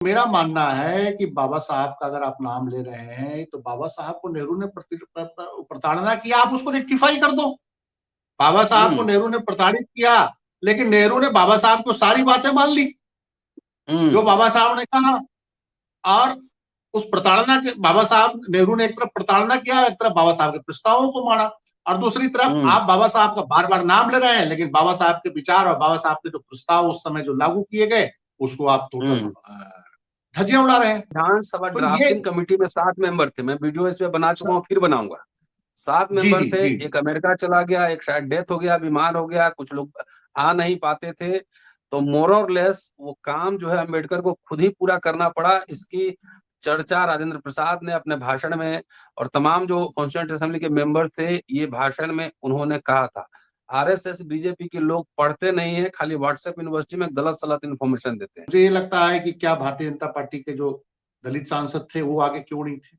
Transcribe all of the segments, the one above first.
मेरा मानना है कि बाबा साहब का अगर आप नाम ले रहे हैं तो बाबा साहब को नेहरू ने प्रताड़ना किया, आप उसको रेक्टिफाई कर दो। बाबा साहब को नेहरू ने प्रताड़ित किया, लेकिन नेहरू ने बाबा साहब को सारी बातें मान ली जो बाबा साहब ने कहा। और उस प्रताड़ना के बाबा साहब नेहरू ने एक तरफ प्रताड़ना किया, एक तरफ बाबा साहब के प्रस्तावों को माना, और दूसरी तरफ आप बाबा साहब का बार बार नाम ले रहे हैं, लेकिन बाबा साहब के विचार और बाबा साहब के जो प्रस्ताव उस समय जो लागू किए गए उसको आप टोटल धज्जियां उड़ा रहे हैं। विधानसभा तो ड्राफ्टिंग कमेटी में 7 मेंबर थे, मैं वीडियो इस पे बना चुका हूँ, फिर बनाऊंगा। 7 मेंबर थे, एक अमेरिका चला गया, एक शायद डेथ हो गया, बीमार हो गया, कुछ लोग आ नहीं पाते थे, तो मोर और लेस वो काम जो है अम्बेडकर को खुद ही पूरा करना पड़ा। इसकी चर्चा राजेंद्र प्रसाद ने अपने भाषण में, और तमाम जो कॉन्स्टिट्यूएंट असेंबली के मेंबर्स थे, ये भाषण में उन्होंने कहा था। आरएसएस बीजेपी के लोग पढ़ते नहीं है, खाली व्हाट्सएप यूनिवर्सिटी में गलत सलत इन्फॉर्मेशन देते हैं। मुझे ये लगता है कि क्या भारतीय जनता पार्टी के जो दलित सांसद थे वो आगे क्यों नहीं थे,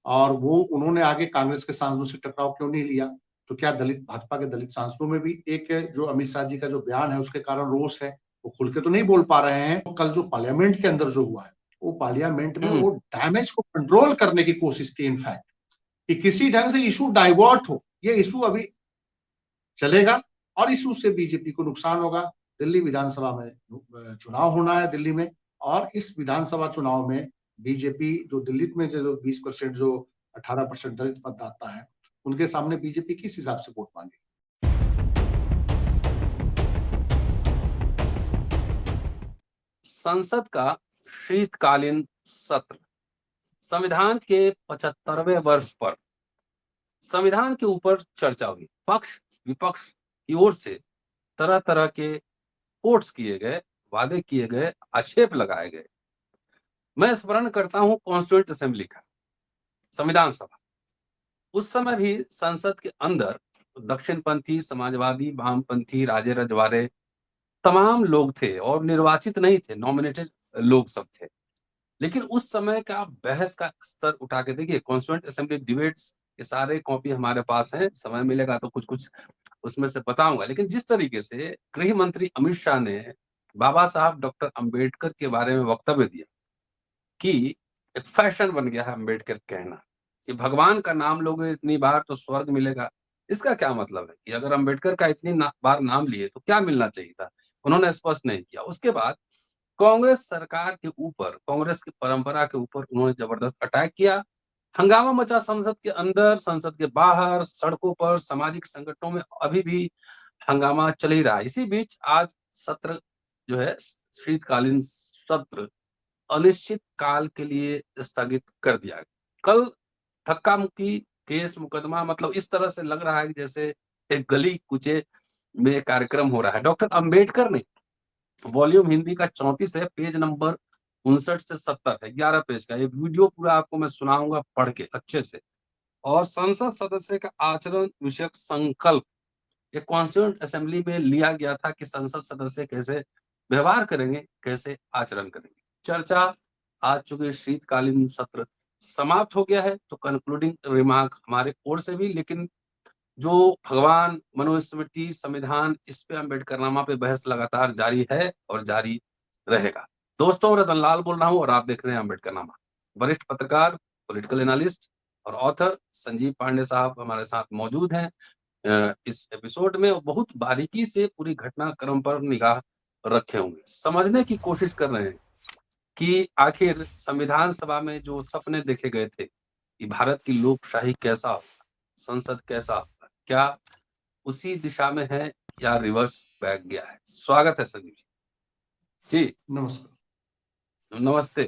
और वो उन्होंने आगे कांग्रेस के सांसदों से टकराव क्यों नहीं लिया? तो क्या दलित भाजपा के दलित सांसदों में भी एक जो अमित शाह जी का जो बयान है उसके कारण रोष है? वो खुल के तो नहीं बोल पा रहे हैं। तो कल जो पार्लियामेंट के अंदर जो हुआ है, वो पार्लियामेंट में वो डैमेज को कंट्रोल करने की कोशिश थी इनफैक्ट, कि किसी ढंग से इशू डाइवर्ट हो। ये इशू अभी चलेगा और इशू से बीजेपी को नुकसान होगा। दिल्ली विधानसभा में चुनाव होना है दिल्ली में, और इस विधानसभा चुनाव में बीजेपी जो दिल्ली में जो 20% जो 18% दलित मतदाता है, उनके सामने बीजेपी किस हिसाब से वोट मांगेगी? संसद का शीतकालीन सत्र, संविधान के 75वें वर्ष पर संविधान के ऊपर चर्चा हुई। पक्ष विपक्ष की ओर से तरह तरह के कोट्स किए गए, वादे किए गए, आक्षेप लगाए गए। मैं स्मरण करता हूं कॉन्स्टिट्यूएंट असेंबली का, संविधान सभा। उस समय भी संसद के अंदर दक्षिणपंथी, समाजवादी, वामपंथी, राजे रजवाड़े तमाम लोग थे, और निर्वाचित नहीं थे, नॉमिनेटेड लोग सब थे। लेकिन उस समय का बहस का स्तर उठा के देखिए, कॉन्स्टिट्यूएंट असेंबली डिबेट्स के सारे कॉपी हमारे पास हैं, समय मिलेगा तो कुछ कुछ उसमें से बताऊंगा। लेकिन जिस तरीके से गृह मंत्री अमित शाह ने बाबा साहब डॉक्टर अंबेडकर के बारे में वक्तव्य दिया कि एक फैशन बन गया है अंबेडकर कहना कि भगवान का नाम लोगे इतनी बार तो स्वर्ग मिलेगा। इसका क्या मतलब है कि अगर अंबेडकर का इतनी बार नाम लिए तो क्या मिलना चाहिए था? उन्होंने स्पष्ट नहीं किया। उसके बाद कांग्रेस सरकार के ऊपर, कांग्रेस की परंपरा के ऊपर उन्होंने जबरदस्त अटैक किया। हंगामा मचा संसद के अंदर, संसद के बाहर, सड़कों पर, सामाजिक संगठनों में अभी भी हंगामा चल ही रहा है। इसी बीच आज सत्र जो है, शीतकालीन सत्र, अनिश्चित काल के लिए स्थगित कर दिया। कल धक्का मुक्की, केस मुकदमा, मतलब इस तरह से लग रहा है कि जैसे एक गली कुचे में कार्यक्रम हो रहा है। डॉक्टर अंबेडकर ने, वॉल्यूम हिंदी का 34 है, पेज नंबर 59 से 70 है, 11 पेज का। ये वीडियो पूरा आपको मैं सुनाऊंगा पढ़ के अच्छे से। और संसद सदस्य का आचरण विषयक संकल्प, ये कॉन्स्टिट्यूएंट असेंबली में लिया गया था कि संसद सदस्य कैसे व्यवहार करेंगे, कैसे आचरण करेंगे। चर्चा आज चूंकि शीतकालीन सत्र समाप्त हो गया है, तो कंक्लूडिंग रिमार्क हमारे ओर से भी, लेकिन जो भगवान, मनुस्मृति, संविधान, इस पे अम्बेडकरनामा पे बहस लगातार जारी है और जारी रहेगा। दोस्तों, रतन लाल बोल रहा हूँ और आप देख रहे हैं अम्बेडकरनामा। वरिष्ठ पत्रकार, पॉलिटिकल एनालिस्ट और ऑथर संजीव पांडे साहब हमारे साथ मौजूद हैं इस एपिसोड में। बहुत बारीकी से पूरी घटनाक्रम पर निगाह रखे होंगे, समझने की कोशिश कर रहे हैं कि आखिर संविधान सभा में जो सपने देखे गए थे कि भारत की लोकशाही कैसा होगा, संसद कैसा होगा, क्या उसी दिशा में है या रिवर्स बैक गया है? स्वागत है संजीव जी। नमस्कार। नमस्ते।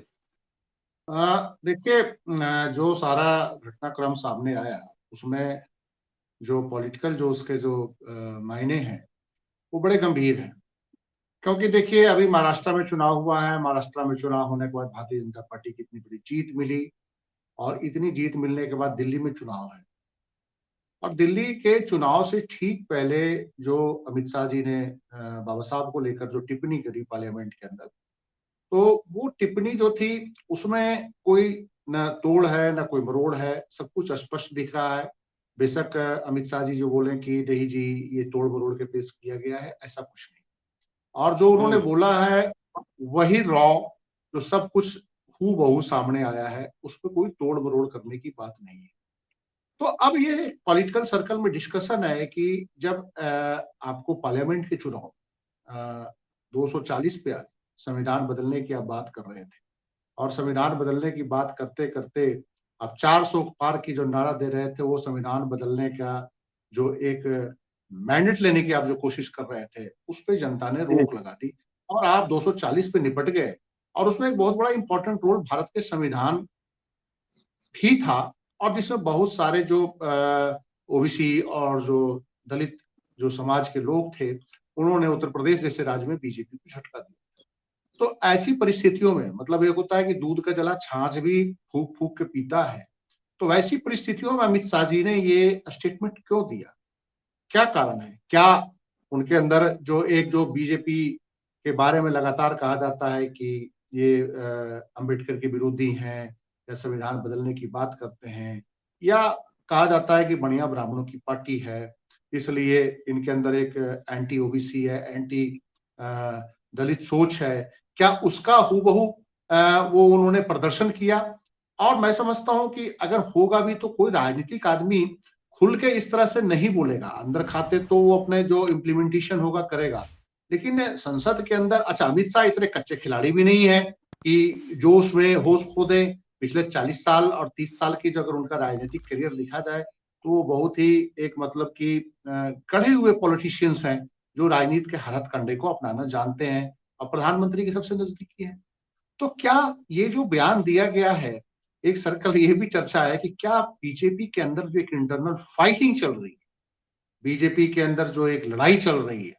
देखिए, जो सारा घटनाक्रम सामने आया उसमें जो पॉलिटिकल जो उसके जो मायने हैं वो बड़े गंभीर हैं। क्योंकि देखिए, अभी महाराष्ट्र में चुनाव हुआ है, महाराष्ट्र में चुनाव होने के बाद भारतीय जनता पार्टी की इतनी बड़ी जीत मिली, और इतनी जीत मिलने के बाद दिल्ली में चुनाव है। और दिल्ली के चुनाव से ठीक पहले जो अमित शाह जी ने बाबा साहब को लेकर जो टिप्पणी करी पार्लियामेंट के अंदर, तो वो टिप्पणी जो थी उसमें कोई न तोड़ है न कोई मरोड़ है, सब कुछ स्पष्ट दिख रहा है। बेशक अमित शाह जी जो बोले कि नहीं जी ये तोड़ मरोड़ के पेश किया गया है, ऐसा कुछ नहीं। और जो उन्होंने बोला है वही रॉ, जो सब कुछ हूबहू सामने आया है, उस पर कोई तोड़ मरोड़ करने की बात नहीं है। तो अब ये पॉलिटिकल सर्कल में डिस्कशन है कि जब आपको पार्लियामेंट के चुनाव 240 पे आए, संविधान बदलने की आप बात कर रहे थे, और संविधान बदलने की बात करते करते अब 400 पार की जो नारा दे रहे थे, वो संविधान बदलने का जो एक मैंडेट लेने की आप जो कोशिश कर रहे थे, उस पे जनता ने रोक लगा दी और आप 240 पे निपट गए। और उसमें एक बहुत बड़ा इंपॉर्टेंट रोल भारत के संविधान भी था, और जिसमें बहुत सारे जो ओबीसी और जो दलित जो समाज के लोग थे, उन्होंने उत्तर प्रदेश जैसे राज्य में बीजेपी को झटका दिया। तो ऐसी परिस्थितियों में मतलब एक होता है कि दूध का जला छाछ भी फूक फूक के पीता है, तो वैसी परिस्थितियों में अमित शाह जी ने ये स्टेटमेंट क्यों दिया? क्या कारण है? क्या उनके अंदर जो बीजेपी के बारे में लगातार कहा जाता है कि ये अंबेडकर के विरोधी हैं या संविधान बदलने की बात करते हैं, या कहा जाता है कि बढ़िया ब्राह्मणों की पार्टी है, इसलिए इनके अंदर एक एंटी ओबीसी है, एंटी दलित सोच है, क्या उसका हूबहू वो उन्होंने प्रदर्शन किया? और मैं समझता हूं कि अगर होगा भी तो कोई राजनीतिक आदमी खुल के इस तरह से नहीं बोलेगा, अंदर खाते तो वो अपने जो इम्प्लीमेंटेशन होगा करेगा। लेकिन संसद के अंदर अच्छा, अमित शाह इतने कच्चे खिलाड़ी भी नहीं है कि जोश में होश खो दें। पिछले 40 साल और 30 साल की जो अगर उनका राजनीतिक करियर देखा जाए, तो वो बहुत ही एक मतलब कि कढ़े हुए पॉलिटिशियंस हैं, जो राजनीति के हर हथकंडे को अपनाना जानते हैं और प्रधानमंत्री के सबसे नजदीकी है। तो क्या ये जो बयान दिया गया है, एक सर्कल ये भी चर्चा है कि क्या बीजेपी के अंदर जो एक इंटरनल फाइटिंग चल रही है, बीजेपी के अंदर जो एक लड़ाई चल रही है,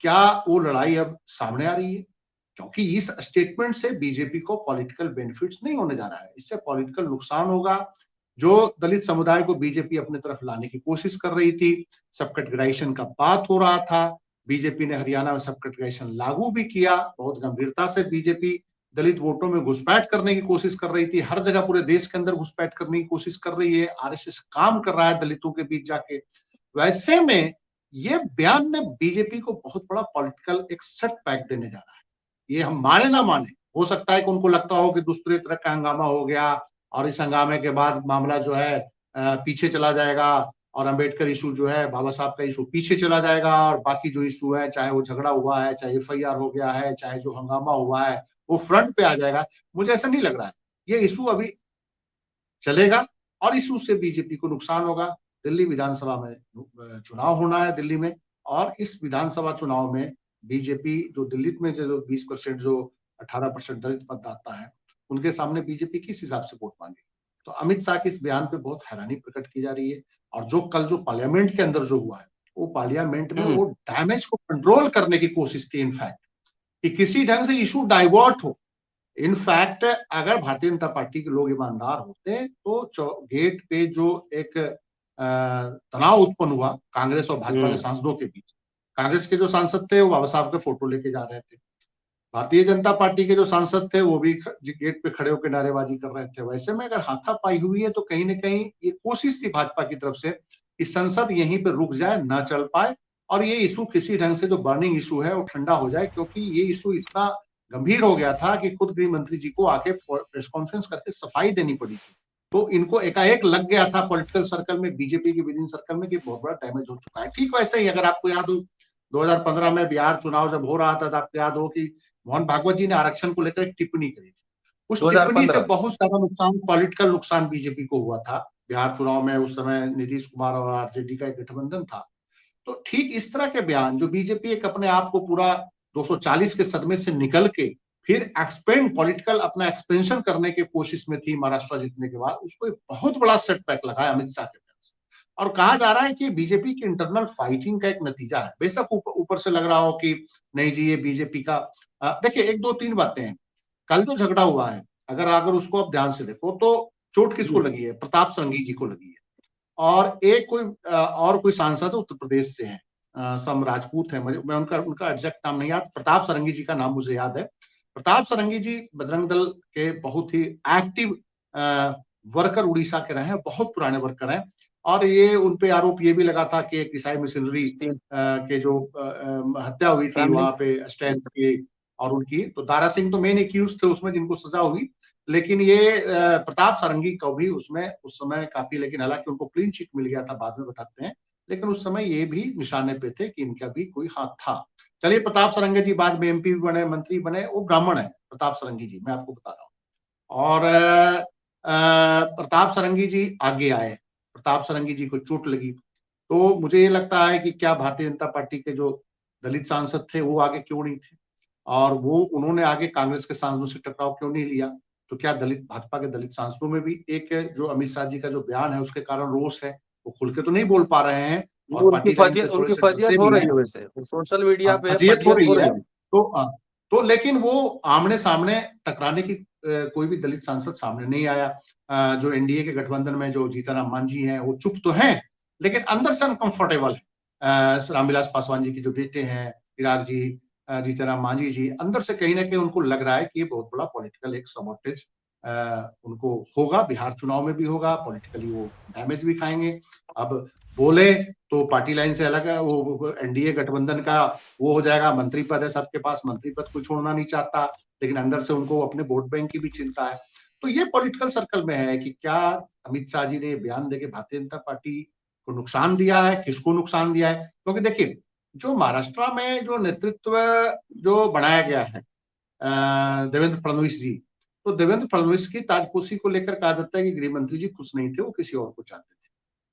क्या वो लड़ाई अब सामने आ रही है? क्योंकि इस स्टेटमेंट से बीजेपी को पॉलिटिकल बेनिफिट्स नहीं होने जा रहा है, इससे पॉलिटिकल नुकसान होगा। जो दलित समुदाय को बीजेपी अपने तरफ लाने की कोशिश कर रही थी, सब कैटेगराइजेशन का बात हो रहा था, बीजेपी ने हरियाणा में सब कैटेगराइजेशन लागू भी किया, बहुत गंभीरता से बीजेपी दलित वोटों में घुसपैठ करने की कोशिश कर रही थी, हर जगह पूरे देश के अंदर घुसपैठ करने की कोशिश कर रही है, आरएसएस काम कर रहा है दलितों के बीच जाके। वैसे में ये बयान में बीजेपी को बहुत बड़ा पॉलिटिकल एक सेटबैक देने जा रहा है। ये हम माने ना माने, हो सकता है कि उनको लगता हो कि दूसरे तरह का हंगामा हो गया और इस हंगामे के बाद मामला जो है पीछे चला जाएगा, और अंबेडकर इशू जो है, बाबा साहब का इशू पीछे चला जाएगा, और बाकी जो इशू है, चाहे वो झगड़ा हुआ है, चाहे एफआईआर हो गया है, चाहे जो हंगामा हुआ है, वो फ्रंट पे आ जाएगा। मुझे ऐसा नहीं लग रहा है। ये इशू अभी चलेगा और इशू से बीजेपी को नुकसान होगा। दिल्ली विधानसभा में चुनाव होना है दिल्ली में, और इस विधानसभा चुनाव में बीजेपी जो दिल्ली में जो 20% जो 18% दलित मतदाता है, उनके सामने बीजेपी किस हिसाब से वोट मांगे? तो अमित शाह के इस बयान पे बहुत हैरानी प्रकट की जा रही है। और जो कल जो पार्लियामेंट के अंदर जो हुआ है, वो पार्लियामेंट में वो डैमेज को कंट्रोल करने की कोशिश थी इनफैक्ट, कि किसी ढंग से इशू डाइवर्ट हो। इनफैक्ट अगर भारतीय जनता पार्टी के लोग ईमानदार होते तो गेट पे जो एक तनाव उत्पन्न हुआ कांग्रेस और भाजपा के सांसदों के बीच, कांग्रेस के जो सांसद थे वो बाबा साहब के फोटो लेके जा रहे थे, भारतीय जनता पार्टी के जो सांसद थे वो भी गेट पे खड़े होकर नारेबाजी कर रहे थे। वैसे में अगर हाथापाई हुई है तो कहीं ना कहीं ये कोशिश थी भाजपा की तरफ से कि संसद यहीं पे रुक जाए, ना चल पाए, और ये इशू किसी ढंग से जो बर्निंग इशू है वो ठंडा हो जाए, क्योंकि ये इशू इतना गंभीर हो गया था कि खुद गृह मंत्री जी को आके प्रेस कॉन्फ्रेंस करके सफाई देनी पड़ी थी। तो इनको एकाएक लग गया था पॉलिटिकल सर्कल में, बीजेपी के विद इन सर्कल में, कि बहुत बड़ा डैमेज हो चुका है। ठीक वैसे ही अगर आपको याद हो 2015 में बिहार चुनाव जब हो रहा था, तो आपको याद हो कि मोहन भागवत जी ने आरक्षण को लेकर एक टिप्पणी करी थी। उस टिप्पणी से 2015 बहुत ज्यादा नुकसान, पॉलिटिकल नुकसान बीजेपी को हुआ था बिहार चुनाव में। उस समय नीतीश कुमार और आरजेडी का एक गठबंधन था। तो ठीक इस तरह के बयान जो बीजेपी एक अपने आप को पूरा 240 के सदमे से निकल के फिर एक्सपेंड पॉलिटिकल अपना एक्सपेंशन करने की कोशिश में थी महाराष्ट्र जीतने के बाद, उसको एक बहुत बड़ा सेटबैक लगा है अमित शाह के बयान से। और कहा जा रहा है कि बीजेपी की इंटरनल फाइटिंग का एक नतीजा है। बेशक ऊपर से लग रहा हो कि नहीं जी ये बीजेपी का देखिए, एक दो तीन बातें हैं। कल जो झगड़ा हुआ है, अगर अगर उसको आप ध्यान से देखो तो चोट किसको लगी है? प्रताप सरंगी जी को लगी है। और एक कोई और कोई सांसद उत्तर प्रदेश से है, सम राजपूत है, मैं उनका उनका एग्जैक्ट नाम नहीं याद, प्रताप सरंगी जी का नाम मुझे याद है। प्रताप सरंगी जी बजरंग दल के बहुत ही एक्टिव वर्कर उड़ीसा के रहे हैं, बहुत पुराने वर्कर हैं। और ये उनपे आरोप ये भी लगा था कि एक ईसाई मिशनरी के जो हत्या हुई थी फैमिली वहां पे स्टैंड की और उनकी, तो दारा सिंह तो मेन एक्यूज थे उसमें जिनको सजा हुई, लेकिन ये प्रताप सारंगी को भी उसमें उस समय काफी, लेकिन हालांकि उनको क्लीन चिट मिल गया था, बाद में बताते हैं, लेकिन उस समय ये भी निशाने पे थे कि इनका भी कोई हाथ था। चलिए, प्रताप सारंगी जी बाद में एमपी बने, मंत्री बने, वो ब्राह्मण है प्रताप सारंगी जी, मैं आपको बता रहा हूँ। और प्रताप सारंगी जी आगे आए, प्रताप सारंगी जी को चोट लगी, तो मुझे ये लगता है कि क्या भारतीय जनता पार्टी के जो दलित सांसद थे वो आगे क्यों नहीं थे, और वो उन्होंने आगे कांग्रेस के सांसदों से टकराव क्यों नहीं लिया। तो क्या दलित, भाजपा के दलित सांसदों में भी एक जो अमित शाह जी का जो बयान है उसके कारण रोष है, वो खुल के तो नहीं बोल पा रहे हैं, और पार्टी लाइन पे थोड़े उनकी से डरते फजीयत हो भी रही हैं। है, वैसे सोशल मीडिया पे फजीयत हो फजीयत रही हो है, रही है। तो लेकिन वो आमने सामने टकराने की कोई भी दलित सांसद सामने नहीं आया। जो एनडीए के गठबंधन में जो जीतनराम मांझी हैं वो चुप तो हैं, लेकिन अंदर से अनकंफर्टेबल है। रामविलास पासवान जी के जो बेटे हैं चिराग जी, जीतनराम मांझी जी, अंदर से कहीं ना कहीं उनको लग रहा है कि ये बहुत बड़ा पॉलिटिकल एक सबोटेज उनको होगा, बिहार चुनाव में भी होगा, पॉलिटिकली वो डैमेज भी खाएंगे। अब बोले तो पार्टी लाइन से अलग है, वो एनडीए गठबंधन का वो हो जाएगा, मंत्री पद है सबके पास, मंत्री पद कोई छोड़ना नहीं चाहता, लेकिन अंदर से उनको अपने वोट बैंक की भी चिंता है। तो ये पॉलिटिकल सर्कल में है कि क्या अमित शाह जी ने बयान देके भारतीय जनता पार्टी को नुकसान दिया है, किसको नुकसान दिया है। क्योंकि देखिए, जो महाराष्ट्र में जो नेतृत्व जो बनाया गया है देवेंद्र फडणवीस जी, तो देवेंद्र फडणवीस की ताजपोशी को लेकर कहा जाता है कि गृह मंत्री जी खुश नहीं थे, वो किसी और को चाहते थे।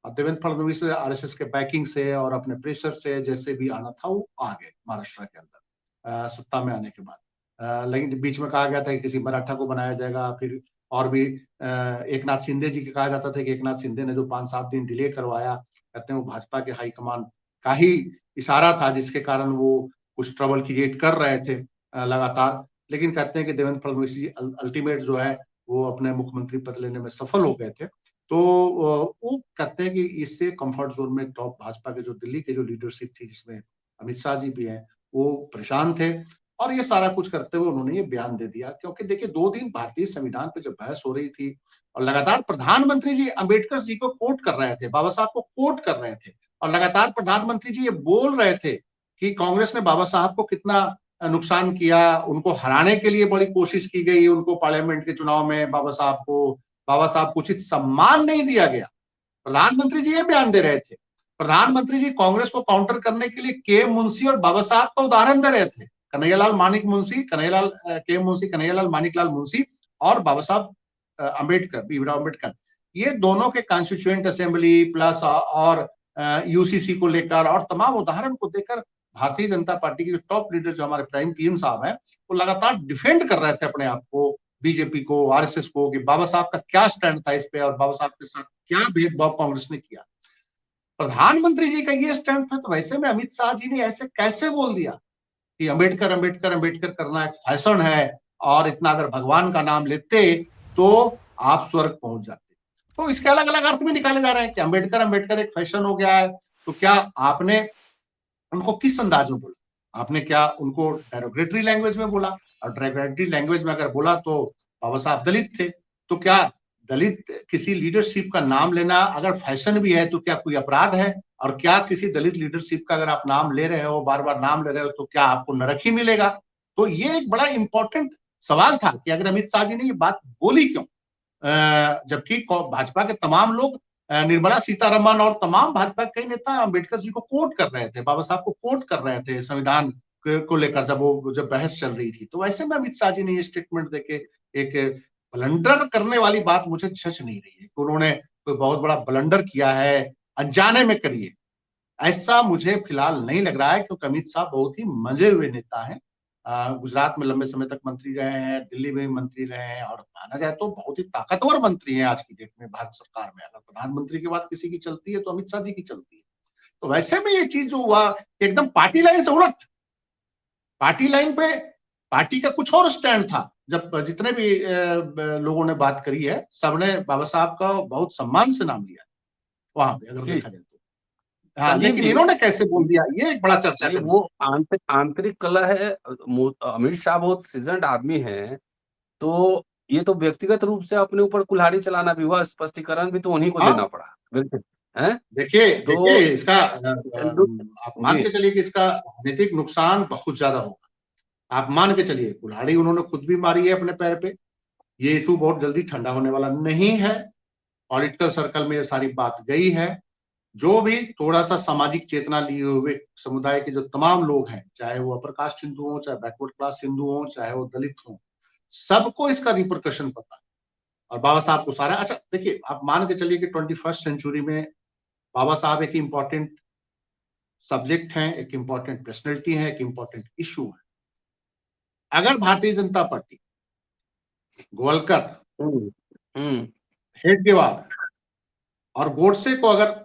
और देवेंद्र फडणवीस आरएसएस के बैकिंग से और अपने प्रेशर से जैसे भी आना था वो आ गए महाराष्ट्र के अंदर सत्ता में आने के बाद। लेकिन बीच में कहा गया था कि किसी मराठा को बनाया जाएगा, फिर और भी एक नाथ शिंदे जी के कहा जाता था कि एक नाथ शिंदे ने जो 5-7 दिन डिले करवाया, कहते हैं वो भाजपा के हाईकमान का ही इशारा था, जिसके कारण वो कुछ ट्रबल क्रिएट कर रहे थे लगातार। लेकिन कहते हैं कि देवेंद्र फडणवीस जी अल्टीमेट जो है वो अपने मुख्यमंत्री पद लेने में सफल हो गए थे। तो वो कहते हैं कि इससे कंफर्ट जोन में टॉप भाजपा के जो दिल्ली के जो लीडरशिप थी, जिसमें अमित शाह जी भी हैं, वो परेशान थे, और ये सारा कुछ करते हुए उन्होंने ये बयान दे दिया। क्योंकि देखिए, 2 दिन भारतीय संविधान पे जब बहस हो रही थी और लगातार प्रधानमंत्री जी अंबेडकर जी को कोट कर रहे थे, बाबा साहब को कोट कर रहे थे, और लगातार प्रधानमंत्री जी ये बोल रहे थे कि कांग्रेस ने बाबा साहब को कितना नुकसान किया, उनको हराने के लिए बड़ी कोशिश की गई, उनको पार्लियामेंट के चुनाव में बाबा साहब को उचित सम्मान नहीं दिया गया। प्रधानमंत्री जी ये बयान दे रहे थे। प्रधानमंत्री जी कांग्रेस को काउंटर करने के लिए के मुंशी और बाबा साहब का उदाहरण दे रहे थे। कन्हैयालाल मानिक मुंशी, के मुंशी कन्हैयालाल मानिकलाल मुंशी और बाबा साहब अम्बेडकर, भीमराव अम्बेडकर, ये दोनों के कॉन्स्टिट्यूएंट असेंबली प्लस और यूसीसी को लेकर और तमाम उदाहरण को देकर भारतीय जनता पार्टी के जो टॉप लीडर जो हमारे प्राइम पीएम साहब हैं, वो लगातार डिफेंड कर रहे थे अपने आप को, बीजेपी को, आरएसएस को, कि बाबा साहब का क्या स्टैंड था इस पे और बाबा साहब के साथ क्या भेदभाव कांग्रेस ने किया। प्रधानमंत्री जी का ये स्टैंड था, तो वैसे में अमित शाह जी ने ऐसे कैसे बोल दिया कि अंबेडकर अंबेडकर अंबेडकर करना एक फैशन है, और इतना अगर भगवान का नाम लेते तो आप स्वर्ग पहुंच जाते। तो इसके अलग अलग अर्थ में निकाले जा रहे हैं कि अंबेडकर अंबेडकर एक फैशन हो गया है। तो क्या आपने उनको किस अंदाज में बोला? आपने क्या उनको डेरोगेटरी लैंग्वेज में बोला? और डेरोगेटरी लैंग्वेज में अगर बोला तो बाबा साहब दलित थे, तो क्या दलित किसी लीडरशिप का नाम लेना अगर फैशन भी है तो क्या कोई अपराध है? और क्या किसी दलित लीडरशिप का अगर आप नाम ले रहे हो, बार बार नाम ले रहे हो, तो क्या आपको नरक ही मिलेगा? तो ये एक बड़ा इंपॉर्टेंट सवाल था कि अगर अमित शाह जी ने ये बात बोली क्यों, जबकि भाजपा के तमाम लोग, निर्मला सीतारमन और तमाम भाजपा के कई नेता अंबेडकर जी को कोट कर रहे थे, बाबा साहब को कोट कर रहे थे संविधान को लेकर, जब बहस चल रही थी। तो वैसे में अमित शाह जी ने ये स्टेटमेंट देके एक ब्लंडर करने वाली बात मुझे जच नहीं रही है कि उन्होंने कोई बहुत बड़ा ब्लंडर किया है, अनजाने में करिए, ऐसा मुझे फिलहाल नहीं लग रहा है, क्योंकि अमित शाह बहुत ही मंजे हुए नेता हैं। गुजरात में लंबे समय तक मंत्री रहे हैं, दिल्ली में भी मंत्री रहे हैं, और माना जाए तो बहुत ही ताकतवर मंत्री हैं आज की डेट में भारत सरकार में। अगर प्रधानमंत्री की बात किसी की चलती है तो अमित शाह जी की चलती है। तो वैसे में ये चीज जो हुआ एकदम पार्टी लाइन से उलट, पार्टी लाइन पे पार्टी का कुछ और स्टैंड था। जब जितने भी लोगों ने बात करी है, सबने बाबा साहब का बहुत सम्मान से नाम लिया वहां पे, अगर देखा जाए तो। हाँ, संजीव लेकिन जी, इन्होंने कैसे बोल दिया, ये एक बड़ा चर्चा नहीं का वो विषय। आंतरिक कलह है। अमित शाह बहुत सीजन्ड आदमी हैं, तो ये तो व्यक्तिगत रूप से अपने ऊपर कुल्हाड़ी चलाना भी हुआ, स्पष्टीकरण भी तो उन्हीं को हाँ, देना पड़ा, बिल्कुल है। देखिए देखिए, तो इसका आप मान जी, के चलिए कि इसका राजनीतिक नुकसान बहुत ज्यादा होगा। आप मान के चलिए कुल्हाड़ी उन्होंने खुद भी मारी है अपने पैर पे। ये इशू बहुत जल्दी ठंडा होने वाला नहीं है। पॉलिटिकल सर्कल में ये सारी बात गई है। जो भी थोड़ा सा सामाजिक चेतना लिए हुए समुदाय के जो तमाम लोग हैं, चाहे वो अपर कास्ट हिंदू हो, चाहे बैकवर्ड क्लास हिंदू हो, चाहे वो दलित हो, सबको इसका रिपरकशन पता है। और बाबा साहब को सारा अच्छा देखिए, आप मान के चलिए कि 21st सेंचुरी में बाबा साहब एक इम्पॉर्टेंट सब्जेक्ट हैं, एक इम्पॉर्टेंट पर्सनैलिटी है, एक इम्पॉर्टेंट इशू है। अगर भारतीय जनता पार्टी गोवलकर, हेडगेवार और गोडसे को अगर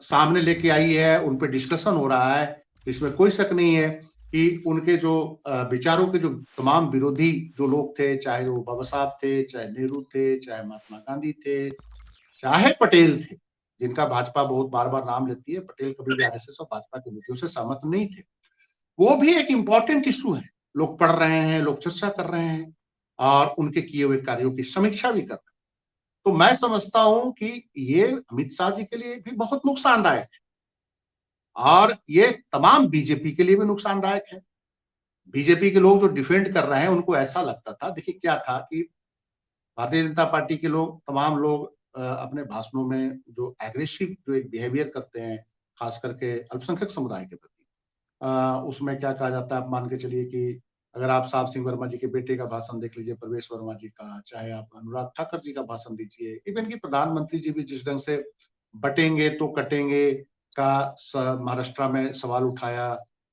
सामने लेके आई है, उन पे डिस्कशन हो रहा है, इसमें कोई शक नहीं है कि उनके जो विचारों के जो तमाम विरोधी जो लोग थे, चाहे वो बाबा साहब थे, चाहे नेहरू थे, चाहे महात्मा गांधी थे, चाहे पटेल थे, जिनका भाजपा बहुत बार बार नाम लेती है, पटेल कभी भी आरएसएस और भाजपा की नीतियों से सहमत नहीं थे। वो भी एक इंपॉर्टेंट इशू है, लोग पढ़ रहे हैं, लोग चर्चा कर रहे हैं और उनके किए हुए कार्यों की समीक्षा भी कर रहे हैं। तो मैं समझता हूं कि ये अमित शाह जी के लिए भी बहुत नुकसानदायक है और ये तमाम बीजेपी के लिए भी नुकसानदायक है। बीजेपी के लोग जो डिफेंड कर रहे हैं, उनको ऐसा लगता था, देखिए क्या था कि भारतीय जनता पार्टी के लोग, तमाम लोग अपने भाषणों में जो एग्रेसिव जो एक बिहेवियर करते हैं, खास करके अल्पसंख्यक समुदाय के प्रति, उसमें क्या कहा जाता है, आप मान के चलिए कि अगर आप साहब सिंह वर्मा जी के बेटे का भाषण देख लीजिए, प्रवेश वर्मा जी का, चाहे आप अनुराग ठाकुर जी का भाषण दीजिए, इवन की प्रधानमंत्री जी भी जिस ढंग से बटेंगे तो कटेंगे का महाराष्ट्र में सवाल उठाया,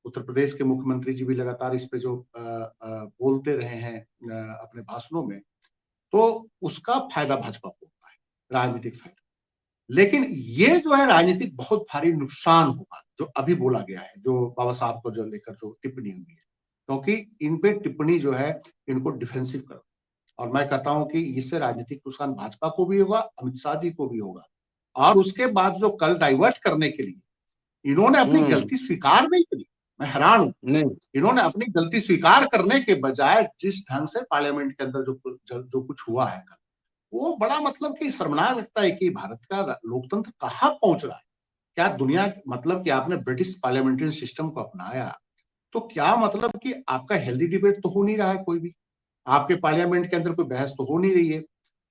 उत्तर प्रदेश के मुख्यमंत्री जी भी लगातार इस पे जो बोलते रहे हैं अपने भाषणों में, तो उसका फायदा भाजपा को होता है, राजनीतिक फायदा। लेकिन ये जो है राजनीतिक बहुत भारी नुकसान होगा, जो अभी बोला गया है, जो बाबा साहब को जो लेकर जो टिप्पणी हुई है, क्योंकि इन पे टिप्पणी जो है इनको डिफेंसिव कर, और मैं कहता हूं कि इससे राजनीतिक नुकसान भाजपा को भी होगा, अमित शाह जी को भी होगा। और उसके बाद जो कल डाइवर्ट करने के लिए इन्होंने अपनी गलती स्वीकार नहीं करी, मैं हैरान हूं। नहीं, इन्होंने अपनी गलती स्वीकार करने के बजाय जिस ढंग से पार्लियामेंट के अंदर जो कुछ हुआ है कल, वो बड़ा मतलब कि शर्मनाक लगता है कि भारत का लोकतंत्र कहाँ पहुंच रहा है। क्या दुनिया, मतलब कि आपने ब्रिटिश पार्लियामेंट्री सिस्टम को अपनाया, तो क्या मतलब कि आपका हेल्दी डिबेट तो हो नहीं रहा है, कोई भी आपके पार्लियामेंट के अंदर कोई बहस तो हो नहीं रही है।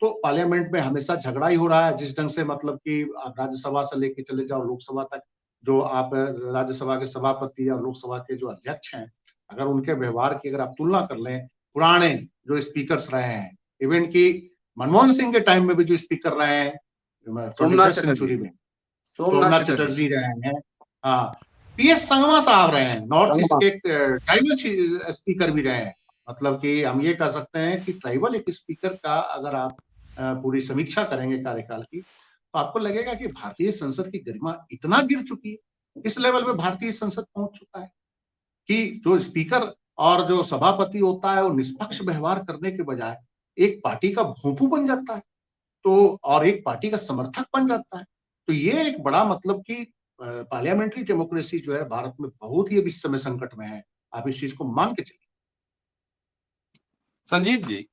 तो पार्लियामेंट में हमेशा झगड़ा ही हो रहा है, जिस ढंग से मतलब कि आप राज्यसभा से लेके चले जाओ लोकसभा तक, जो आप राज्यसभा के सभापति या लोकसभा के जो अध्यक्ष हैं, अगर उनके व्यवहार की अगर आप तुलना कर लें पुराने जो स्पीकर्स रहे हैं, इवन की मनमोहन सिंह के टाइम में भी जो स्पीकर रहे हैं सोमनाथ 21st चटर्जी, सेंचुरी में, सोमनाथ सोमनाथ चटर्जी, चटर्जी रहे हैं, हाँ, पीएस संगमा साहब रहे हैं, नॉर्थ ईस्ट संगमा। के ट्राइबल स्पीकर भी रहे हैं। मतलब कि हम ये कह सकते हैं कि ट्राइबल एक स्पीकर का अगर आप पूरी समीक्षा करेंगे कार्यकाल की, तो आपको लगेगा कि भारतीय संसद की गरिमा इतना गिर चुकी है, इस लेवल पे भारतीय संसद पहुंच चुका है कि जो स्पीकर और जो सभापति होता है वो निष्पक्ष व्यवहार करने के बजाय एक पार्टी का भोंपू बन जाता है, तो और एक पार्टी का समर्थक बन जाता है। तो ये एक बड़ा मतलब कि पार्लियामेंट्री डेमोक्रेसी जो है भारत में बहुत ही अभी इस समय संकट में है। आप इस चीज को मान के चलिए। संजीव जी,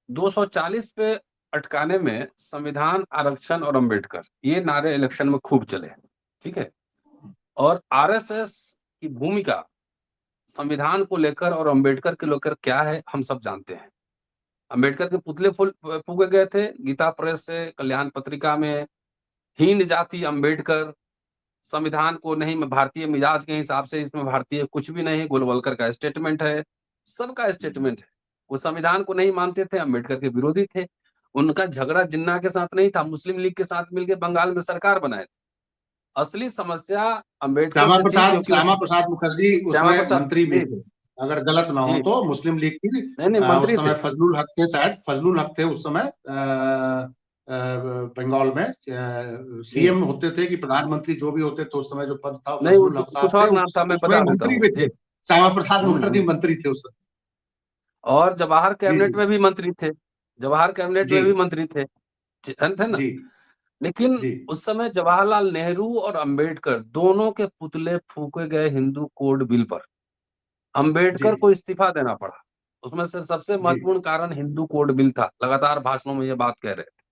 240 पे अटकाने में संविधान, आरक्षण और अंबेडकर, ये नारे इलेक्शन में खूब चले, ठीक है। और आरएसएस की भूमिका संविधान को लेकर और अंबेडकर के लेकर क्या है, हम सब जानते हैं। अंबेडकर के पुतले फूके गए थे गीता प्रेस से, कल्याण पत्रिका में, हीन जाति अंबेडकर, संविधान को नहीं, मैं भारतीय मिजाज के हिसाब से इसमें भारतीय कुछ भी नहीं, गोलवलकर का स्टेटमेंट है, सबका स्टेटमेंट है। वो संविधान को नहीं मानते थे, अंबेडकर के विरोधी थे। उनका झगड़ा जिन्ना के साथ नहीं था, मुस्लिम लीग के साथ मिलकर बंगाल में सरकार बनाए थे। असली समस्या अंबेडकर से थी, क्योंकि श्यामा प्रसाद मुखर्जी श्यामा उसमें प्रसाद मंत्री भी जी, थे, अगर गलत ना हो जी, तो मुस्लिम लीग की नहीं नहीं, उस मंत्री थे। समय फजलुल हक थे, शायद फजलुल हक थे उस समय बंगाल में जी, सीएम होते थे कि प्रधानमंत्री जो भी होते थे उस समय जो पद था नहीं, वो फजलुल हक कुछ साहब थे, और नाम था, मैं उसमें बता देता मंत्री हूँ भी जी। थे। श्यामा प्रसाद मुखर्जी हम्म। मंत्री थे उस समय। और जवाहर जी कैबिनेट जी में भी मंत्री थे, जवाहर कैबिनेट जी में भी मंत्री थे ना। जी लेकिन जी उस समय जवाहरलाल नेहरू और अंबेडकर दोनों के पुतले फूके गए हिंदू कोड बिल पर। जी अंबेडकर को इस्तीफा देना पड़ा। उसमें से सबसे जी महत्वपूर्ण कारण हिंदू कोड बिल था। लगातार भाषणों में ये बात कह रहे थे।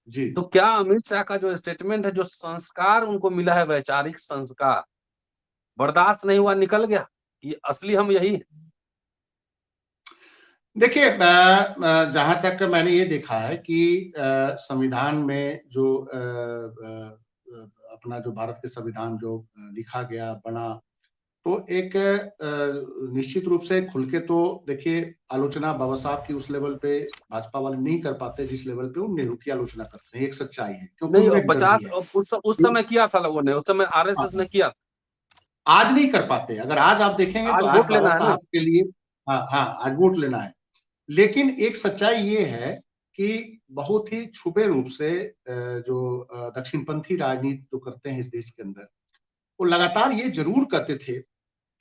जी तो क्या अमित शाह का जो स्टेटमेंट है, जो संस्कार उनको मिला है, वैचारिक संस्कार, बर्दाश्त नहीं हुआ, निकल गया? ये असली हम यही हैं। देखिए, जहां तक मैंने ये देखा है कि संविधान में जो अपना जो भारत के संविधान जो लिखा गया बना, तो एक निश्चित रूप से खुल के तो देखिए आलोचना बाबा साहब की उस लेवल पे भाजपा वाले नहीं कर पाते जिस लेवल पे वो नेहरू की आलोचना करते हैं। एक सच्चाई है, क्योंकि नहीं, उनमें एक डर भी 50 है। उस समय किया था लोगों ने, उस समय आरएसएस ने हाँ, किया था। आज नहीं कर पाते। अगर आज आप देखेंगे तो आज आज वोट बाबा लेना है ना। साहब के लिए, हाँ हाँ, आज वोट लेना है। लेकिन एक सच्चाई ये है कि बहुत ही छुपे रूप से जो दक्षिणपंथी राजनीति जो करते हैं इस देश के अंदर, वो लगातार ये जरूर कहते थे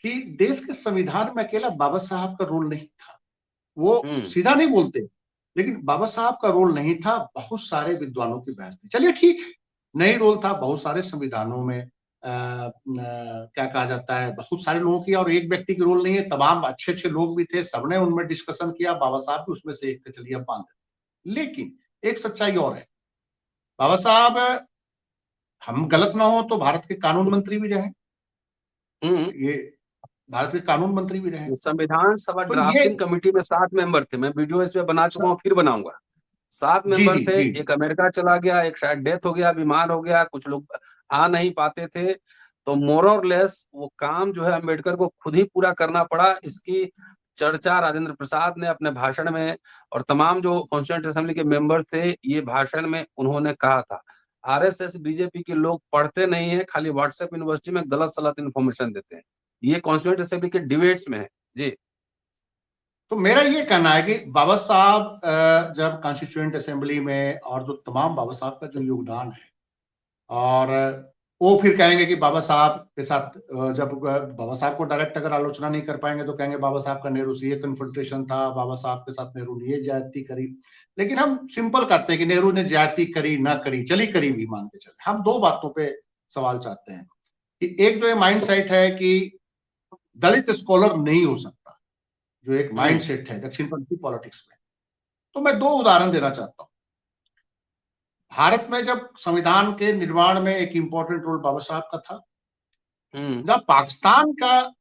कि देश के संविधान में अकेला बाबा साहब का रोल नहीं था। वो हम्म। सीधा नहीं बोलते, लेकिन बाबा साहब का रोल नहीं था, बहुत सारे विद्वानों की बहस थी। चलिए ठीक है, नहीं रोल था, बहुत सारे संविधानों में क्या कहा जाता है, बहुत सारे लोगों की, और एक व्यक्ति के रोल नहीं है, तमाम अच्छे-अच्छे लोग भी थे, सबने उनमें डिस्कशन किया, बाबा साहब भी उसमें से एक थे, चलिए अब मान लेते हैं। लेकिन एक सच्चाई और है, बाबा साहब, हम गलत ना हो तो भारत के कानून मंत्री भी रहे, हम्म। ये भारत के कानून मंत्री भी रहे। संविधान सभा तो ये, ड्राफ्टिंग कमेटी में 7 मेंबर थे। मैं वीडियो इस पे बना चुका हूँ, फिर बनाऊंगा। 7 जी मेंबर जी थे, जी। एक अमेरिका चला गया, एक शायद डेथ हो गया, बीमार हो गया, कुछ लोग आ नहीं पाते थे। तो मोर और लेस वो काम जो है अम्बेडकर को खुद ही पूरा करना पड़ा। इसकी चर्चा राजेंद्र प्रसाद ने अपने भाषण में, और तमाम जो कॉन्स्टिट्यूएंट असेंबली के मेंबर थे, ये भाषण में उन्होंने कहा था। आरएसएस बीजेपी के लोग पढ़ते नहीं है, खाली व्हाट्सएप यूनिवर्सिटी में गलत सलत इन्फॉर्मेशन देते हैं। ये कॉन्स्टिट्यूएंट असेंबली के डिबेट्स में है जी। तो मेरा ये कहना है कि बाबा साहब जब कॉन्स्टिट्यूएंट असेंबली में, और जो तमाम बाबा साहब का जो योगदान है, और वो फिर कहेंगे कि बाबा साहब के साथ जब बाबा साहब को डायरेक्ट अगर आलोचना नहीं कर पाएंगे तो कहेंगे बाबा साहब का नेहरू से ये कन्फ्रंटेशन था, बाबा साहब के साथ नेहरू ने ये ज्यादती करी। लेकिन हम सिंपल कहते हैं कि नेहरू ने ज्यादती करी ना करी, चली करी भी मान के चले। हम दो बातों पे सवाल चाहते हैं कि एक जो ये माइंड सेट है कि दलित स्कॉलर नहीं हो सकता, जो एक माइंड सेट है दक्षिणपंथी पॉलिटिक्स में, तो मैं दो उदाहरण देना चाहता हूं। भारत में जब संविधान के निर्माण में एक इंपॉर्टेंट रोल बाबा साहब का था, जब पाकिस्तान का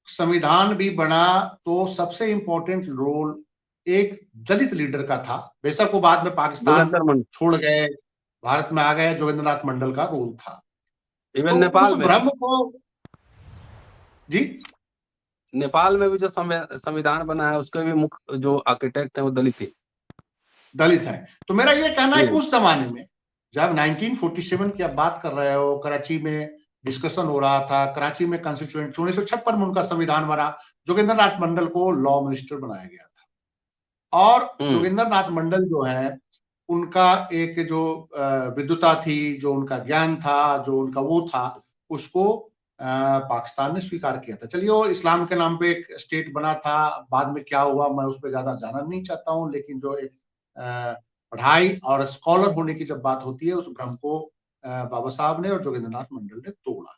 संविधान भी बना तो सबसे इंपॉर्टेंट रोल एक दलित लीडर का था। बेशक वो बाद में पाकिस्तान जोगिंदर मंडल, छोड़ गए, भारत में आ गए, जोगेंद्र नाथ मंडल का रोल था। इवन तो उस नेपाल में भी। भ्रम को, जी, नेपाल में भी जो संविधान बना है, उसके भी मुख्य जो आर्किटेक्ट है वो दलित थे। दलित है। तो मेरा ये कहना है जी। कि उस जमाने में जब 1947 की आप बात कर रहे हो, कराची में डिस्कशन हो रहा था, कराची में कॉन्स्टिट्यूएंट 1956 में उनका संविधान बना, जोगिंदर नाथ मंडल को लॉ मिनिस्टर बनाया गया था। और हम्म। जोगिंदर नाथ मंडल जो है, उनका एक जो विद्वता थी, जो उनका ज्ञान था, जो उनका वो था, उसको पाकिस्तान ने स्वीकार किया था। चलिए वो इस्लाम के नाम पे एक स्टेट बना था, बाद में क्या हुआ मैं उस पर ज्यादा जानना नहीं चाहता हूँ, लेकिन जो एक पढ़ाई और स्कॉलर होने की जब बात होती है, उस भ्रम को बाबा साहब ने और जोगिंद्र नाथ मंडल ने तोड़ा,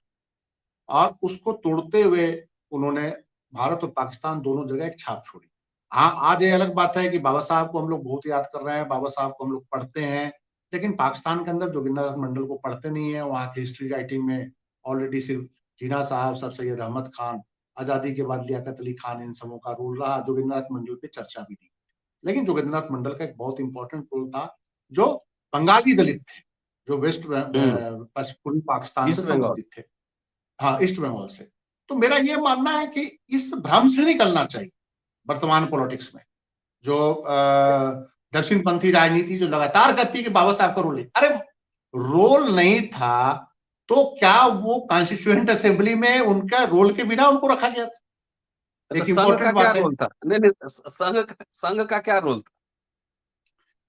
और उसको तोड़ते हुए उन्होंने भारत और पाकिस्तान दोनों जगह एक छाप छोड़ी। हाँ, आज ये अलग बात है कि बाबा साहब को हम लोग बहुत याद कर रहे हैं, बाबा साहब को हम लोग पढ़ते हैं, लेकिन पाकिस्तान के अंदर जोगिंदर नाथ मंडल को पढ़ते नहीं है। वहाँ की हिस्ट्री राइटिंग में ऑलरेडी सिर्फ जिन्ना साहब, सर सैयद अहमद खान, आजादी के बाद लियाकत अली खान, इन सबों का रोल रहा। जोगिंदर नाथ मंडल पे चर्चा भी थी, लेकिन जोगिंद्र नाथ मंडल का एक बहुत इंपॉर्टेंट रोल था, जो बंगाली दलित थे, जो वेस्ट हम्म। पूर्वी पाकिस्तान से ईस्ट बंगाल। संबंधित थे, हाँ, ईस्ट बंगाल से। तो मेरा ये मानना है कि इस भ्रम से निकलना चाहिए वर्तमान पॉलिटिक्स में, जो दक्षिणपंथी राजनीति जो लगातार कहती है कि बाबा साहब का रोल है। अरे रोल नहीं था तो क्या वो कॉन्स्टिट्यूएंट असेंबली में उनका रोल के बिना उनको रखा गया था? तो एक संघ का इंपॉर्टेंट क्या बात है। रोल था? नहीं नहीं, संघ का क्या रोल था?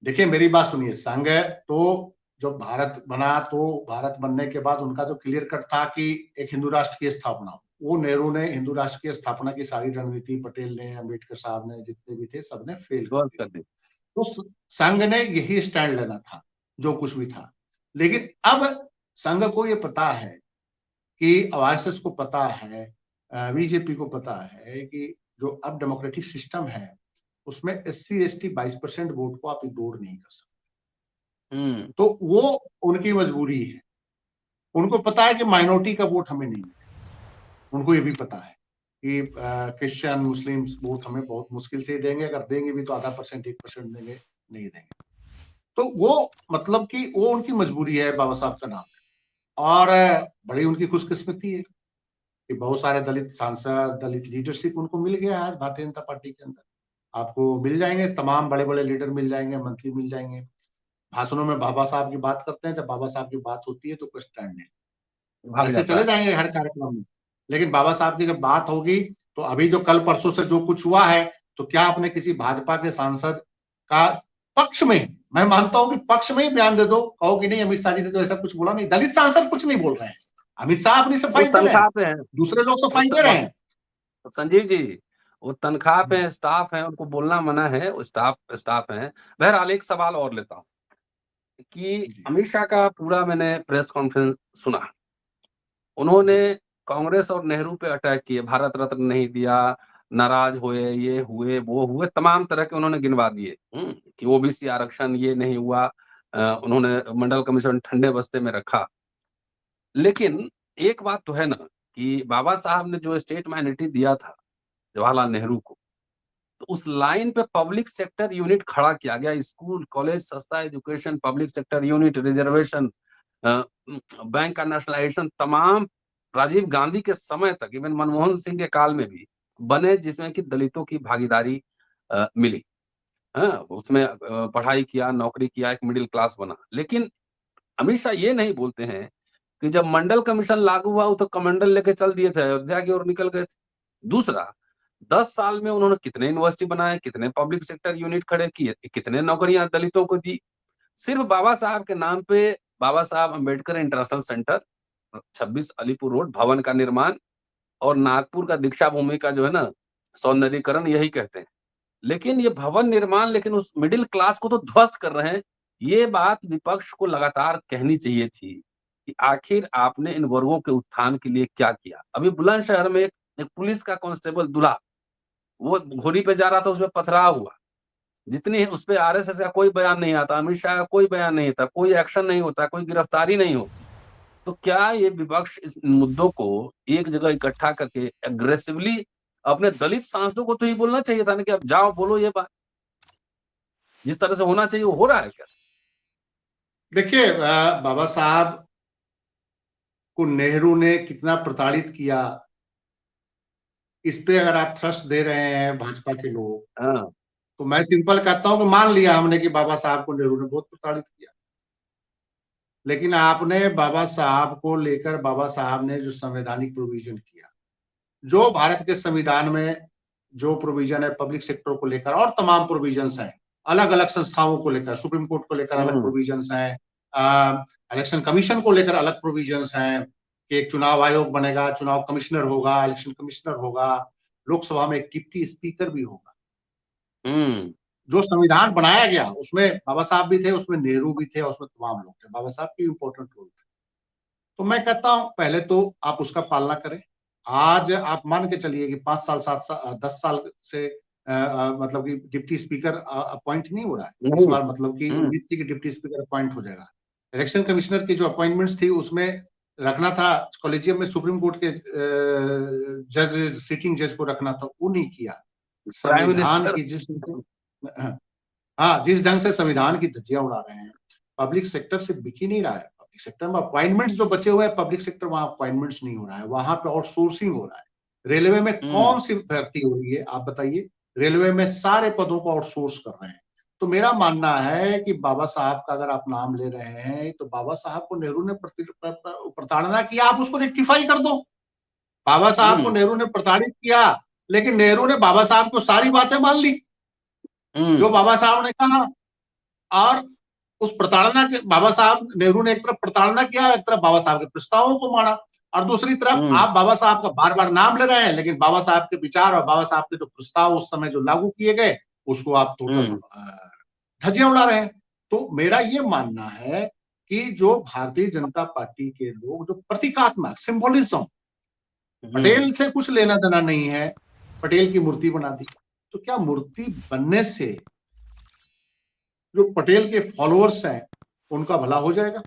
देखिए मेरी बात सुनिए, संघ तो जब भारत बना, तो भारत बनने के बाद उनका जो क्लियर कट था कि एक हिंदू राष्ट्र की स्थापना हो, वो नेहरू ने हिंदू राष्ट्र की स्थापना की सारी रणनीति, पटेल ने, अम्बेडकर साहब ने, जितने भी थे, सबने फेल कर ध्वस्त दी कर थी। दी। तो संघ ने यही स्टैंड लेना था, जो कुछ भी था। लेकिन अब संघ को ये पता है कि आरएसएस को पता है, बीजेपी को पता है कि जो अब डेमोक्रेटिक सिस्टम है उसमें SC ST 22% वोट को आप इग्नोर नहीं कर सकते। तो वो उनकी मजबूरी है। उनको पता है कि माइनॉरिटी का वोट हमें नहीं मिलेगा, उनको ये भी पता है कि क्रिश्चियन मुस्लिम वोट हमें बहुत मुश्किल से ही देंगे, अगर देंगे भी तो आधा % 1% देंगे, नहीं देंगे। तो वो मतलब कि वो उनकी मजबूरी है बाबा साहब का नाम और बड़ी उनकी खुशकिस्मती है कि बहुत सारे दलित सांसद, दलित लीडरशिप उनको मिल गया है आज भारतीय जनता पार्टी के अंदर। आपको मिल जाएंगे, तमाम बड़े-बड़े लीडर मिल जाएंगे, मंत्री मिल जाएंगे। भाषणों में बाबा साहब की बात करते हैं, जब बाबा साहब की बात होती है तो कोई स्टैंड नहीं। भाग ऐसे जाता चले है। जाएंगे हर कार्यक्रम में, लेकिन बाबा साहब की जब बात होगी तो अभी जो कल परसों से जो कुछ हुआ है, तो क्या आपने किसी भाजपा के सांसद का पक्ष में, मैं मानता हूं कि पक्ष में ही बयान दे दो, कहो कि नहीं अमित शाह जी ने तो ऐसा कुछ बोला नहीं, दलित सांसद कुछ नहीं बोल रहे हैं, अमित शाह अपनी वो सफाई दे रहे हैं, तनख्वाह पे है। दूसरे लोग वो सफाई दे रहे हैं। संजीव जी, वो तनख्वाह पे है, स्टाफ है, उनको बोलना मना है, वो स्टाफ है। बहरहाल एक सवाल और लेता हूँ कि जी अमित शाह का पूरा मैंने प्रेस कॉन्फ्रेंस सुना। उन्होंने जी कांग्रेस और नेहरू पे अटैक किए, भारत रत्न नहीं दिया, नाराज हुए, ये हुए, वो हुए, तमाम तरह के उन्होंने गिनवा दिए। कि ओबीसी आरक्षण ये नहीं हुआ। उन्होंने मंडल कमीशन ठंडे बस्ते में रखा। लेकिन एक बात तो है ना कि बाबा साहब ने जो स्टेट माइनॉरिटी दिया था जवाहरलाल नेहरू को, तो उस लाइन पे पब्लिक सेक्टर यूनिट खड़ा किया गया। स्कूल, कॉलेज, सस्ता education, public sector unit, reservation, bank का नेशनलाइजेशन, तमाम राजीव गांधी के समय तक, इवन मनमोहन सिंह के काल में भी बने, जिसमें कि दलितों की भागीदारी मिली। हाँ, उसमें पढ़ाई किया, नौकरी किया, एक मिडिल क्लास बना। लेकिन अमित शाह ये नहीं बोलते हैं कि जब मंडल कमीशन लागू हुआ, वो तो कमंडल लेके चल दिए थे, अयोध्या की ओर निकल गए थे। दूसरा, 10 साल में उन्होंने कितने यूनिवर्सिटी बनाए, कितने पब्लिक सेक्टर यूनिट खड़े किए, कितने नौकरियां दलितों को दी। सिर्फ बाबा साहब के नाम पे बाबा Saheb Ambedkar international centre, 26 Alipur road भवन का निर्माण और नागपुर का दीक्षा भूमि का जो है ना सौंदर्यीकरण, यही कहते हैं। लेकिन ये भवन निर्माण, लेकिन उस मिडिल क्लास को तो ध्वस्त कर रहे हैं। ये बात विपक्ष को लगातार कहनी चाहिए थी कि आखिर आपने इन वर्गों के उत्थान के लिए क्या किया। अभी बुलंदशहर में एक पुलिस का कांस्टेबल दूल्हा, वो घोड़ी पे जा रहा था, उसमें पथराव हुआ। जितनी उस पे आरएसएस का कोई बयान नहीं आता, अमित शाह का कोई बयान नहीं आता, कोई एक्शन नहीं होता, कोई गिरफ्तारी नहीं होती। तो क्या ये विपक्ष इस मुद्दों को एक जगह इकट्ठा करके एग्रेसिवली अपने दलित सांसदों को तो ये बोलना चाहिए था ना कि अब जाओ बोलो ये बात, जिस तरह से होना चाहिए वो हो रहा है क्या? देखिए बाबा साहब को नेहरू ने कितना प्रताड़ित किया, इस पे अगर आप थ्रस्ट दे रहे हैं भाजपा के लोग, हाँ। तो मैं सिंपल कहता हूं कि मान लिया हमने कि बाबा साहब को नेहरू ने बहुत प्रताड़ित किया, लेकिन आपने बाबा साहब को लेकर, बाबा साहब ने जो संवैधानिक प्रोविजन किया, जो भारत के संविधान में जो प्रोविजन है पब्लिक सेक्टर को लेकर और तमाम प्रोविजंस हैं, अलग अलग संस्थाओं को लेकर, सुप्रीम कोर्ट को लेकर अलग हुँ, प्रोविजंस हैं, इलेक्शन कमीशन को लेकर अलग प्रोविजंस हैं कि एक चुनाव आयोग बनेगा, चुनाव कमिश्नर होगा, इलेक्शन कमिश्नर होगा, लोकसभा में एक डिप्टी स्पीकर भी होगा। हुँ, जो संविधान बनाया गया उसमें बाबा साहब भी थे, उसमें नेहरू भी थे और उसमें तमाम लोग थे, बाबा साहब की इंपॉर्टेंट रोल थे। तो मैं कहता हूं पहले तो आप उसका पालना करें। आज आप मान के चलिए कि 5 साल 7 साल 10 साल से मतलब कि डिप्टी स्पीकर अपॉइंट नहीं हो रहा है। इस नहीं, बार मतलब कि हुँ, उम्मीद थी कि डिप्टी स्पीकर अपॉइंट हो जाएगा। इलेक्शन कमिश्नर की जो अपॉइंटमेंट्स थी उसमें रखना था कॉलेजियम में सुप्रीम कोर्ट के जज, सिटिंग जज को रखना था, वो नहीं किया। प्राइम संविधान मिनिस्टर। की जिस हाँ, जिस ढंग से संविधान की धज्जियां उड़ा रहे हैं, पब्लिक सेक्टर से बिक ही नहीं रहा है। पब्लिक सेक्टर में अपॉइंटमेंट्स जो बचे हुए हैं, पब्लिक सेक्टर वहां अपॉइंटमेंट्स नहीं हो रहा है, वहां पे आउटसोर्सिंग हो रहा है। रेलवे में हुँ, कौन सी भर्ती हो रही है आप बताइए? रेलवे में सारे पदों को आउटसोर्स कर रहे हैं। तो मेरा मानना है कि बाबा साहब का अगर आप नाम ले रहे हैं, तो बाबा साहब को नेहरू ने प्रताड़ना किया, आप उसको रेक्टिफाई कर दो। बाबा साहब को हुँ, नेहरू ने प्रताड़ित किया, लेकिन नेहरू ने बाबा साहब को सारी बातें मान ली, जो हुँ, बाबा साहब ने कहा। और उस प्रताड़ना के बाबा साहब नेहरू ने एक तरफ प्रताड़ना किया, एक तरफ बाबा साहब के प्रस्तावों को माना, और दूसरी तरफ हुँ, आप बाबा साहब का बार बार नाम ले रहे हैं, लेकिन बाबा साहब के विचार और बाबा साहब के जो प्रस्ताव उस समय जो लागू किए गए उसको आप टोटल हुँ, धज्जियां उड़ा रहे हैं। तो मेरा ये मानना है कि जो भारतीय जनता पार्टी के लोग जो प्रतीकात्मक सिंबोलिज्म, हुँ, पटेल से कुछ लेना देना नहीं है, पटेल की मूर्ति बना दी, तो क्या मूर्ति बनने से जो पटेल के फॉलोअर्स हैं उनका भला हो जाएगा?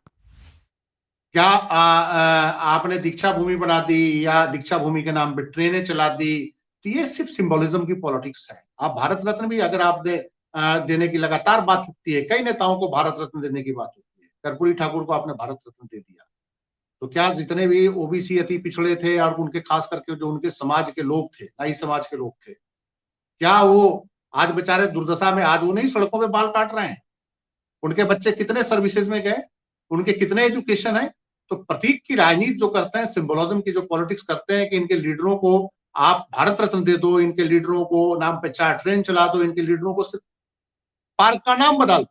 क्या आपने दीक्षा भूमि बना दी या दीक्षा भूमि के नाम पे ट्रेनें चला दी, तो ये सिर्फ सिंबोलिज्म की पॉलिटिक्स है। आप भारत रत्न भी अगर आप देने की लगातार बात उठती है, कई नेताओं को भारत रत्न देने की बात होती है, कर्पूरी ठाकुर को आपने भारत रत्न दे दिया, तो क्या जितने भी ओबीसी अति पिछड़े थे और उनके खास करके जो उनके समाज के लोग थे, नाई समाज के लोग थे, क्या वो आज बेचारे दुर्दशा में, आज वो नहीं सड़कों पे बाल काट रहे हैं? उनके बच्चे कितने सर्विसेज में गए, उनके कितने एजुकेशन है? तो प्रतीक की राजनीति जो करते हैं, सिंबोलिज्म की जो पॉलिटिक्स करते हैं कि इनके लीडरों को आप भारत रत्न दे दो, इनके लीडरों को नाम पे 4 ट्रेन चला दो, इनके लीडरों को सिर्फ पार्क का नाम बदल,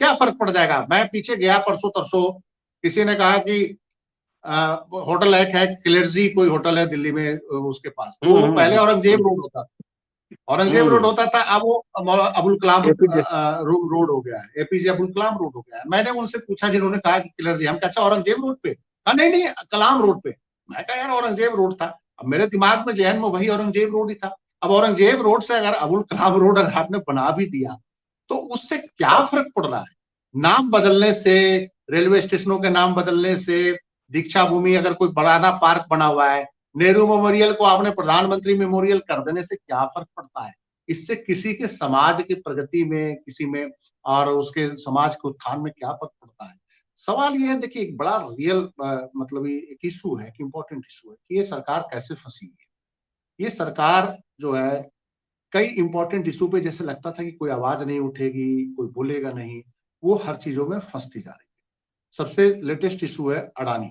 क्या फर्क पड़ जाएगा? मैं पीछे गया परसों तरसों, किसी ने कहा कि होटल एक है क्लेर्जी, कोई होटल है दिल्ली में उसके पास, तो वो पहले औरंगजेब रोड होता था, औरंगजेब रोड होता था, अब वो अबुल कलाम एपीजे रोड हो गया है, एपीजे अबुल कलाम रोड हो गया है। मैंने उनसे पूछा जिन्होंने कहा कि क्लर्जी, हम कहा अच्छा औरंगजेब रोड पे? कहा नहीं नहीं कलाम रोड पे। मैं कहा यार औरंगजेब रोड था, अब मेरे दिमाग में जहन में वही औरंगजेब रोड ही था। अब औरंगजेब रोड से अगर अबुल कलाम रोड अगर आपने बना भी दिया तो उससे क्या फर्क पड़ रहा है? नाम बदलने से, रेलवे स्टेशनों के नाम बदलने से, दीक्षा भूमि अगर कोई बड़ा पार्क बना हुआ है, नेहरू मेमोरियल को आपने प्रधानमंत्री मेमोरियल कर देने से क्या फर्क पड़ता है? इससे किसी के समाज की प्रगति में, किसी में और उसके समाज के उत्थान में क्या फर्क पड़ता है? सवाल ये है, देखिए एक बड़ा रियल मतलब एक इशू है, कि इंपॉर्टेंट इशू है कि ये सरकार कैसे फंसी है। ये सरकार जो है कई इंपॉर्टेंट इशू पे जैसे लगता था कि कोई आवाज नहीं उठेगी, कोई बोलेगा नहीं, वो हर चीजों में फंसती जा रही है। सबसे लेटेस्ट इशू है अडानी,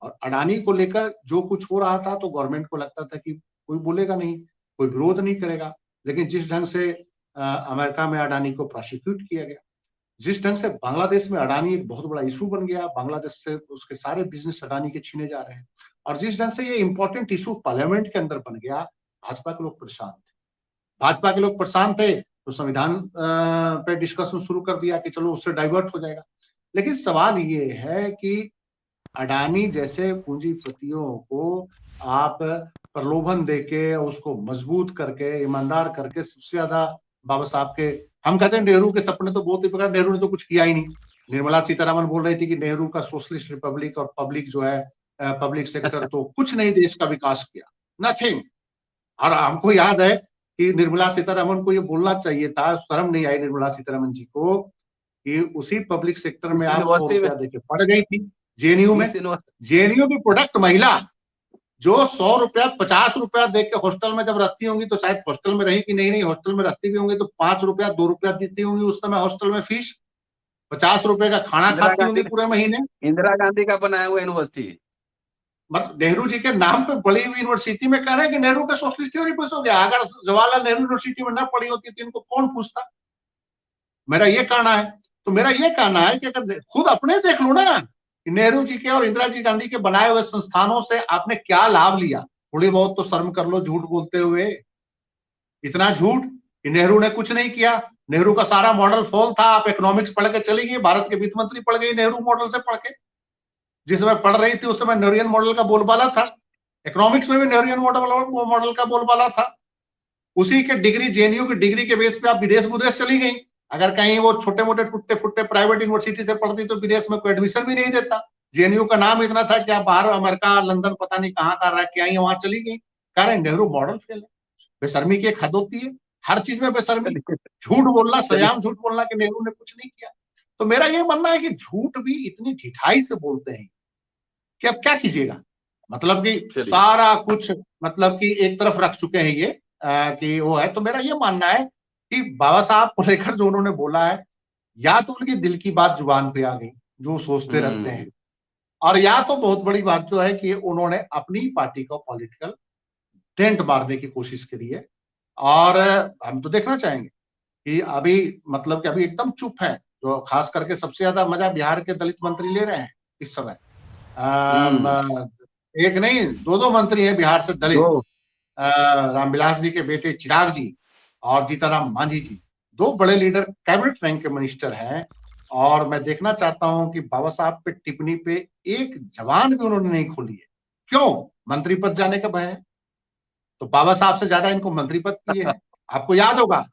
और अडानी को लेकर जो कुछ हो रहा था तो गवर्नमेंट को लगता था कि कोई बोलेगा नहीं, कोई विरोध नहीं करेगा, लेकिन जिस ढंग से अमेरिका में अडानी को प्रोसिक्यूट किया गया, जिस ढंग से बांग्लादेश में अडानी एक बहुत बड़ा इशू बन गया, बांग्लादेश से उसके सारे बिजनेस अडानी के छीने जा रहे हैं, और जिस ढंग से ये इंपॉर्टेंट इशू पार्लियामेंट के अंदर बन गया, भाजपा के लोग परेशान थे। भाजपा के लोग परेशान थे तो संविधान पे डिस्कशन शुरू कर दिया कि चलो उससे डाइवर्ट हो जाएगा। लेकिन सवाल ये है कि अडानी जैसे पूंजीपतियों को आप प्रलोभन देके, उसको मजबूत करके, ईमानदार करके, सबसे ज्यादा बाबा साहब के, हम कहते हैं नेहरू के सपने तो बहुत ही प्रकार, नेहरू ने तो कुछ किया ही नहीं। निर्मला सीतारमन बोल रही थी कि नेहरू का सोशलिस्ट रिपब्लिक और पब्लिक जो है पब्लिक सेक्टर तो कुछ नहीं देश का विकास किया, नथिंग। और हमको याद है कि निर्मला सीतारमन को ये बोलना चाहिए था, शर्म नहीं आई निर्मला सीतारमन जी को, कि उसी पब्लिक सेक्टर में इस आप 100 यूनिवर्सिटी में रुपया देके पढ़ गई थी जेएनयू में। इस यूनिवर्सिटी जेएनयू की प्रोडक्ट महिला जो 100 रुपया 50 रुपया दे के हॉस्टल में जब रहती होंगी, तो शायद हॉस्टल में रही कि नहीं नहीं, हॉस्टल में रहती भी होंगी तो 5 रुपया 2 रुपया देती होंगी उस समय हॉस्टल में फीस, 50 रुपए का खाना इंदिरा खाती होंगी गांधी पूरे महीने। इंदिरा गांधी का बनाया हुआ यूनिवर्सिटी। मतलब नेहरू जी के नाम पे बड़ी हुई यूनिवर्सिटी में कह रहे हैं कि नेहरू का सोशलिस्ट थ्योरी पेश हो गया। अगर जवाहरलाल नेहरू यूनिवर्सिटी में न पढ़ी होती तो इनको कौन पूछता? मेरा ये कहना है। तो मेरा ये कहना है कि अगर खुद अपने देख लो ना, नेहरू जी के और इंदिरा जी गांधी के बनाए हुए संस्थानों से आपने क्या लाभ लिया, थोड़ी बहुत तो शर्म कर लो झूठ बोलते हुए। इतना झूठ कि नेहरू ने कुछ नहीं किया, नेहरू का सारा मॉडल फॉल था। आप इकोनॉमिक्स पढ़ के चली गई, भारत के वित्त मंत्री पढ़ गई नेहरू मॉडल से पढ़ के। जिस समय पढ़ रही थी उस समय नेहरियन मॉडल का बोलबाला था, इकोनॉमिक्स में भी नेहरियन मॉडल का बोलबाला था। उसी के डिग्री, जेएनयू की डिग्री के बेस पे आप विदेश विदेश चली गई। अगर कहीं वो छोटे मोटे टुट्टे फुट्टे प्राइवेट यूनिवर्सिटी से पढ़ती तो विदेश में कोई एडमिशन भी नहीं देता। जेएनयू का नाम इतना था कि आप बाहर अमेरिका, लंदन, पता नहीं कहाँ कर रहा है, क्या ही वहां चली गई। कह रहे नेहरू मॉडल फेल है। बेशर्मी की एक हद होती है, हर चीज में बेशर्मी, चलिए झूठ बोलना, चलिए सरेआम झूठ बोलना कि नेहरू ने कुछ नहीं किया। तो मेरा ये मानना है कि झूठ भी इतनी ढिठाई से बोलते हैं कि अब क्या कीजिएगा। मतलब कि चलिए सारा कुछ मतलब कि एक तरफ रख चुके हैं ये कि वो है। तो मेरा ये मानना है कि बाबा साहब को लेकर जो उन्होंने बोला है, या तो उनकी दिल की बात जुबान पे आ गई, जो सोचते रहते हैं, और या तो बहुत बड़ी बात जो है कि उन्होंने अपनी पार्टी को पॉलिटिकल टेंट मारने की कोशिश करी है। और हम तो देखना चाहेंगे कि अभी मतलब कि अभी एकदम चुप है, जो खास करके सबसे ज्यादा मजा बिहार के दलित मंत्री ले रहे हैं इस समय। एक नहीं, दो दो मंत्री हैं बिहार से दलित, दो रामविलास जी के बेटे चिराग जी और जीताराम मांझी जी, दो बड़े लीडर, कैबिनेट रैंक के मिनिस्टर हैं। और मैं देखना चाहता हूं कि बाबा साहब पे टिप्पणी पे एक जबान भी उन्होंने नहीं खोली है। क्यों? मंत्री पद जाने का भय है। तो बाबा साहब से ज्यादा इनको मंत्री पद प्रिय है। आपको याद होगा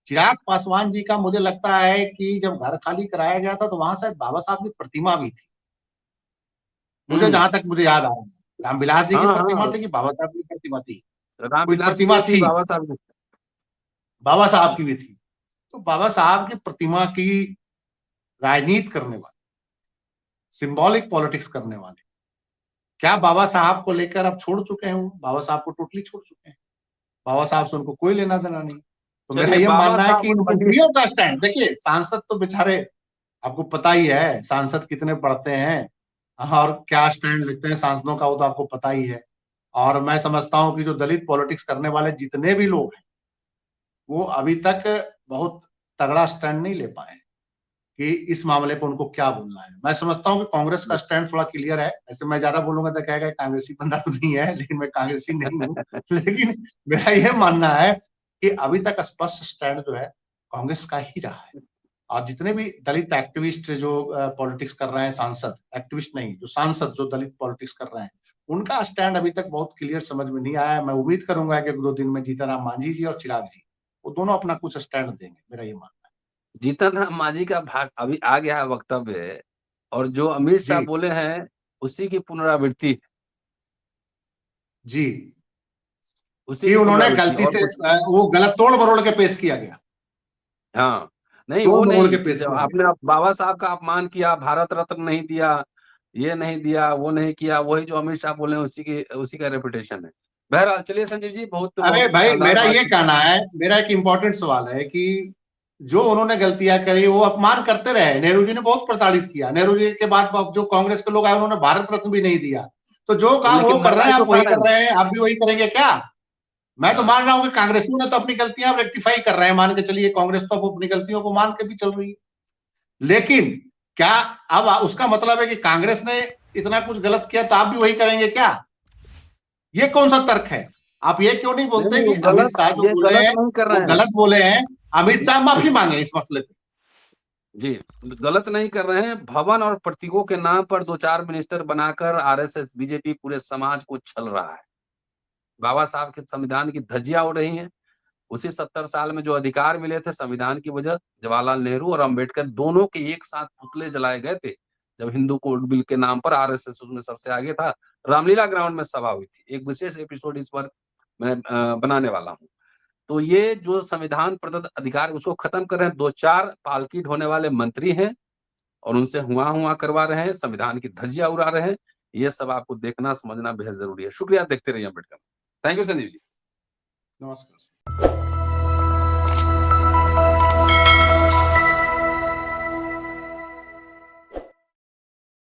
चिराग पासवान जी का, मुझे लगता है कि जब घर खाली कराया गया था तो वहां शायद बाबा साहब की प्रतिमा भी थी। मुझे जहां तक मुझे याद आ रहा है, रामविलास जी की हाँ प्रतिमा हाँ, थी कि बाबा साहब की प्रतिमा थी? कोई रामविलास जी की प्रतिमा भी थी, थी, बाबा साहब की। बाबा साहब की भी थी। तो बाबा साहब की प्रतिमा की राजनीति करने वाले, सिंबॉलिक पॉलिटिक्स करने वाले, क्या बाबा साहब को लेकर अब छोड़ चुके हैं? वो बाबा साहब को टोटली छोड़ चुके हैं। बाबा साहब से उनको कोई लेना देना नहीं। तो मेरा चलिए, ये बाबा मानना है कि साहब इन पंडित। मंत्रियों का स्टैंड, देखिए सांसद तो बेचारे, आपको पता ही है सांसद कितने पढ़ते हैं और क्या स्टैंड लेते हैं सांसदों का, वो तो आपको पता ही है। और मैं समझता हूं कि जो दलित पॉलिटिक्स करने वाले जितने भी लोग हैं, वो अभी तक बहुत तगड़ा स्टैंड नहीं ले पाए कि इस मामले पर उनको क्या बोलना है। मैं समझता हूं कि कांग्रेस का स्टैंड थोड़ा क्लियर है। ऐसे मैं ज्यादा बोलूंगा तो कहेगा कांग्रेसी बंदा तो नहीं है, लेकिन मैं कांग्रेसी नहीं हूं। लेकिन मेरा यह मानना है कि अभी तक स्पष्ट स्टैंड जो है कांग्रेस का ही रहा है। और जितने भी दलित एक्टिविस्ट जो पॉलिटिक्स कर रहे हैं, सांसद एक्टिविस्ट नहीं, जो सांसद जो दलित पॉलिटिक्स कर रहे हैं, उनका स्टैंड अभी तक बहुत क्लियर समझ में नहीं आया है। मैं उम्मीद करूंगा कि 1-2 दिन में जीतन मांझी जी और चिराग जी वो दोनों अपना कुछ स्टैंड देंगे, मेरा ये मानना जीतन राम मांझी का भाग अभी आ गया है वक्तव्य, और जो अमित है। शाह जी बोले हैं उसी की पुनरावृत्ति, जी, उसी कि की उन्होंने पुनरावृत्ति गलती और से कुछ। वो गलत तोड़ मरोड़ के पेश किया गया, हाँ, नहीं तोड़ वो मरोड़ नहीं के कि पेश जब किया गया। आपने बाबा साहब का अपमान किया, भारत रत्न नहीं दिया, ये नहीं दिया, वो नहीं किया, वही जो अमित शाह बोले हैं उसी का रेपुटेशन है। बहरहाल चलिए संजीव जी, बहुत अरे बहुत भाई, शानदार मेरा ये बातचीत। कहना है, मेरा एक इम्पोर्टेंट सवाल है कि जो उन्होंने गलतियां करी वो अपमान करते रहे। नेहरू जी ने बहुत प्रताड़ित किया, नेहरू जी के बाद अब जो कांग्रेस के लोग आए उन्होंने भारत रत्न भी नहीं दिया। तो जो काम वो लेकिन कर रहे हैं महंगाई तो आप खा वही रहे कर हैं। रहे हैं, आप भी वही करेंगे क्या? मैं तो हाँ, मान रहा हूँ कि कांग्रेसियों ने तो अपनी गलतियां रेक्टिफाई कर रहे हैं, मान के चलिए कांग्रेस तो अपनी गलतियों को मान के भी चल रही है। लेकिन क्या अब उसका मतलब है कि कांग्रेस ने इतना कुछ गलत किया तो आप भी वही करेंगे क्या? ये कौन सा तर्क है? आप ये क्यों नहीं नहीं बोलते नहीं, कि अमित शाह जो ये बोले गलत हैं नहीं कर वो रहे हैं। गलत बोले हैं, अमित शाह माफी मांगे इस मसले पे? जी, गलत नहीं कर रहे हैं। भवन और प्रतीकों के नाम पर 2-4 मिनिस्टर बनाकर आरएसएस, बीजेपी पूरे समाज को छल रहा है। बाबा साहब के संविधान की धज्जियां उड़ रही हैं। उसी 70 साल में जो अधिकार मिले थे संविधान की वजह, जवाहरलाल नेहरू और अंबेडकर दोनों के एक साथ पुतले जलाए गए थे। जब हिंदू कोड बिल के नाम पर आरएसएस उसमें सबसे आगे था, रामलीला ग्राउंड में सभा हुई थी। एक विशेष एपिसोड इस पर मैं बनाने वाला हूँ। तो ये जो संविधान प्रदत्त अधिकार उसको खत्म कर रहे हैं, 2-4 पालकी ढोने वाले मंत्री हैं और उनसे हुआ-हुआ करवा रहे हैं, संविधान की धज्जियाँ उड़ा रहे हैं। ये सब आपको देखना, समझना बेहद ज़रूरी है। शुक्रिया, देखते रहिए अम्बेडकर। Thank you Sanjeev ji. नमस्कार।